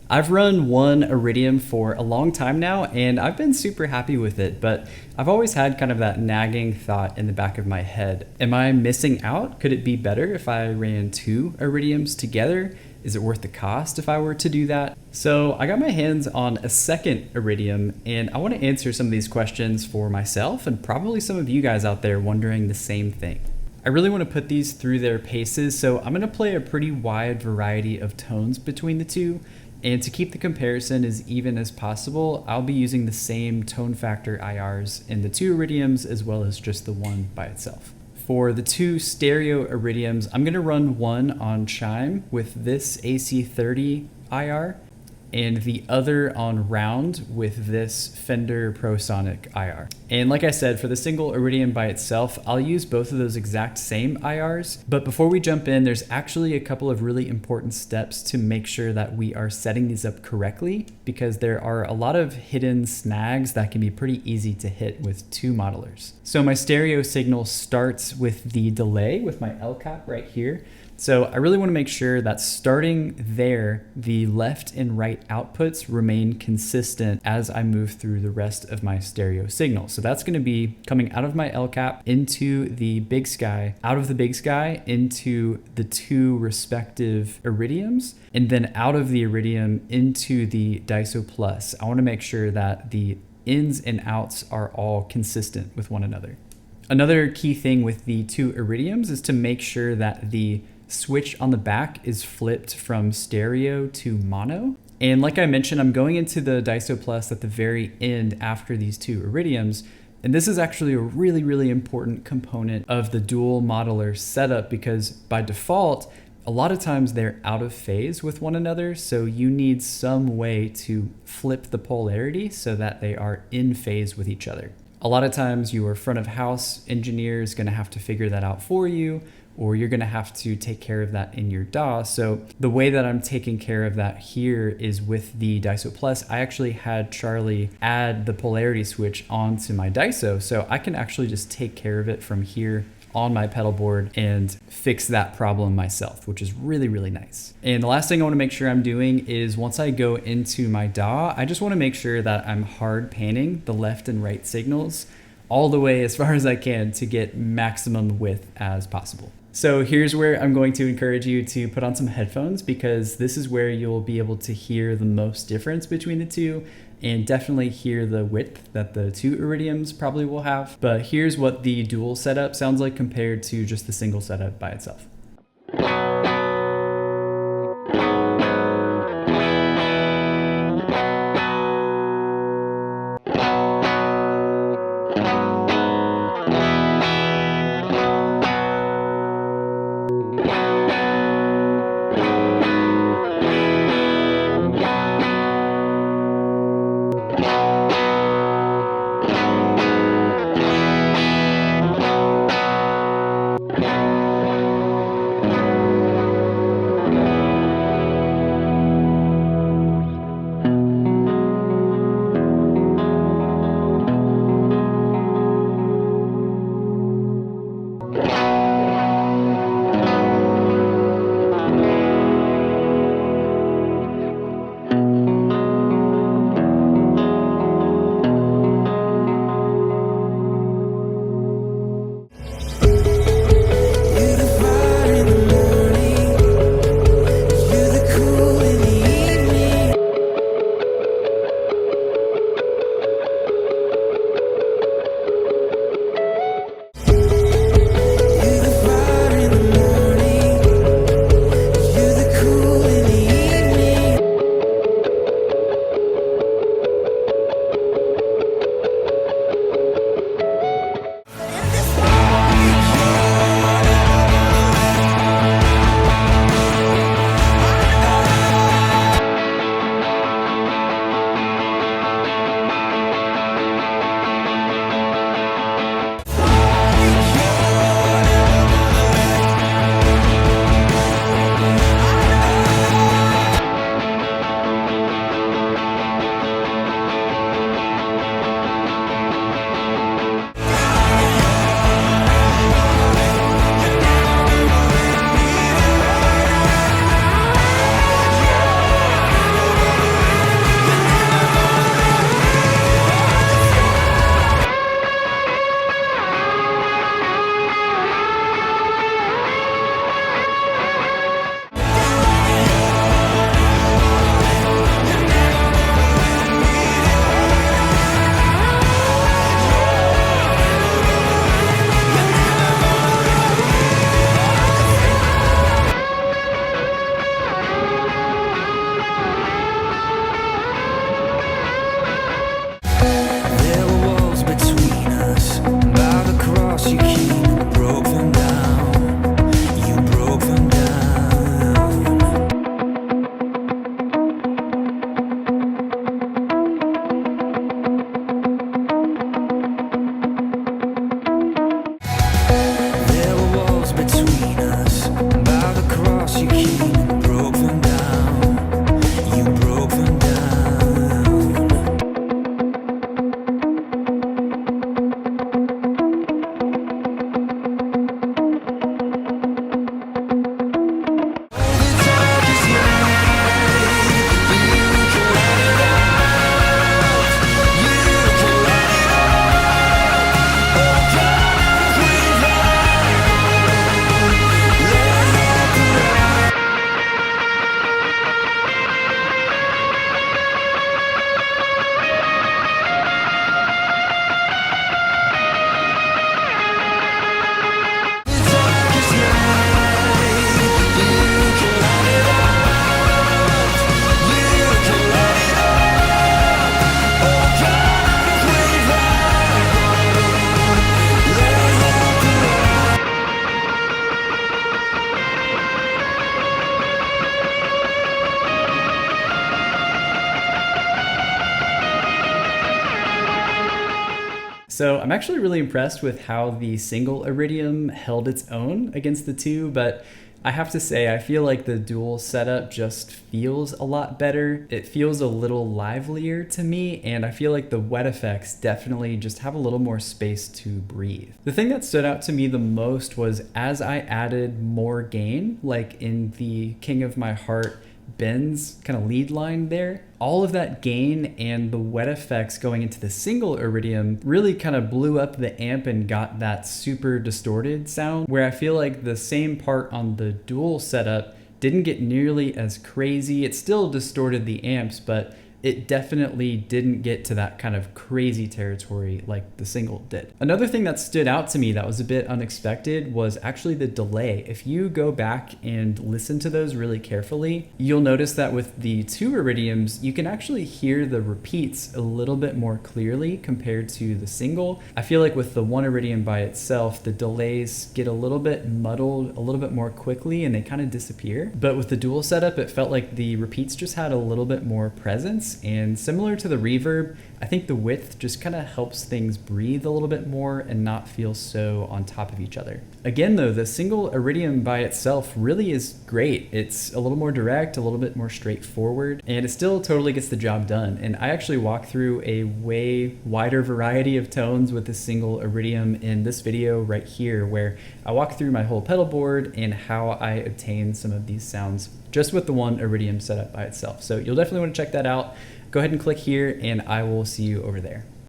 I've run one Iridium for a long time now, and I've been super happy with it, but I've always had kind of that nagging thought in the back of my head. Am I missing out? Could it be better if I ran two Iridiums together? Is it worth the cost if I were to do that? So I got my hands on a second Iridium, and I want to answer some of these questions for myself and probably some of you guys out there wondering the same thing. I really want to put these through their paces, so I'm going to play a pretty wide variety of tones between the two. And to keep the comparison as even as possible, I'll be using the same tone factor IRs in the two Iridiums as well as just the one by itself. For the two stereo Iridiums, I'm going to run one on chime with this AC30 IR and the other on round with this Fender ProSonic IR. And like I said, for the single Iridium by itself, I'll use both of those exact same IRs. But before we jump in, there's actually a couple of really important steps to make sure that we are setting these up correctly, because there are a lot of hidden snags that can be pretty easy to hit with two modelers. So my stereo signal starts with the delay with my L cap right here. So I really want to make sure that starting there, the left and right outputs remain consistent as I move through the rest of my stereo signal. So that's going to be coming out of my L cap into the big sky, out of the big sky into the two respective Iridiums, and then out of the Iridium into the Daiso Plus. I want to make sure that the ins and outs are all consistent with one another. Another key thing with the two Iridiums is to make sure that the switch on the back is flipped from stereo to mono. And like I mentioned, I'm going into the Daiso Plus at the very end after these two Iridiums. And this is actually a really, really important component of the dual modeler setup, because by default, a lot of times they're out of phase with one another. So you need some way to flip the polarity so that they are in phase with each other. A lot of times your front of house engineer is going to have to figure that out for you, or you're going to have to take care of that in your DAW. So the way that I'm taking care of that here is with the Daiso Plus. I actually had Charlie add the polarity switch onto my Daiso, so I can actually just take care of it from here on my pedal board and fix that problem myself, which is really, really nice. And the last thing I want to make sure I'm doing is once I go into my DAW, I just want to make sure that I'm hard panning the left and right signals all the way as far as I can to get maximum width as possible. So here's where I'm going to encourage you to put on some headphones, because this is where you'll be able to hear the most difference between the two, and definitely hear the width that the two Iridiums probably will have. But here's what the dual setup sounds like compared to just the single setup by itself. So I'm actually really impressed with how the single Iridium held its own against the two, but I have to say, I feel like the dual setup just feels a lot better. It feels a little livelier to me, and I feel like the wet effects definitely just have a little more space to breathe. The thing that stood out to me the most was as I added more gain, like in the King of My Heart Ben's kind of lead line there, all of that gain and the wet effects going into the single Iridium really kind of blew up the amp and got that super distorted sound, where I feel like the same part on the dual setup didn't get nearly as crazy. It still distorted the amps, but it definitely didn't get to that kind of crazy territory like the single did. Another thing that stood out to me that was a bit unexpected was actually the delay. If you go back and listen to those really carefully, you'll notice that with the two Iridiums, you can actually hear the repeats a little bit more clearly compared to the single. I feel like with the one Iridium by itself, the delays get a little bit muddled a little bit more quickly and they kind of disappear. But with the dual setup, it felt like the repeats just had a little bit more presence. And similar to the reverb, I think the width just kind of helps things breathe a little bit more and not feel so on top of each other. Again though, the single Iridium by itself really is great. It's a little more direct, a little bit more straightforward, and it still totally gets the job done. And I actually walk through a way wider variety of tones with the single Iridium in this video right here, where I walk through my whole pedal board and how I obtain some of these sounds just with the one Iridium setup by itself. So you'll definitely want to check that out. Go ahead and click here and I will see you over there.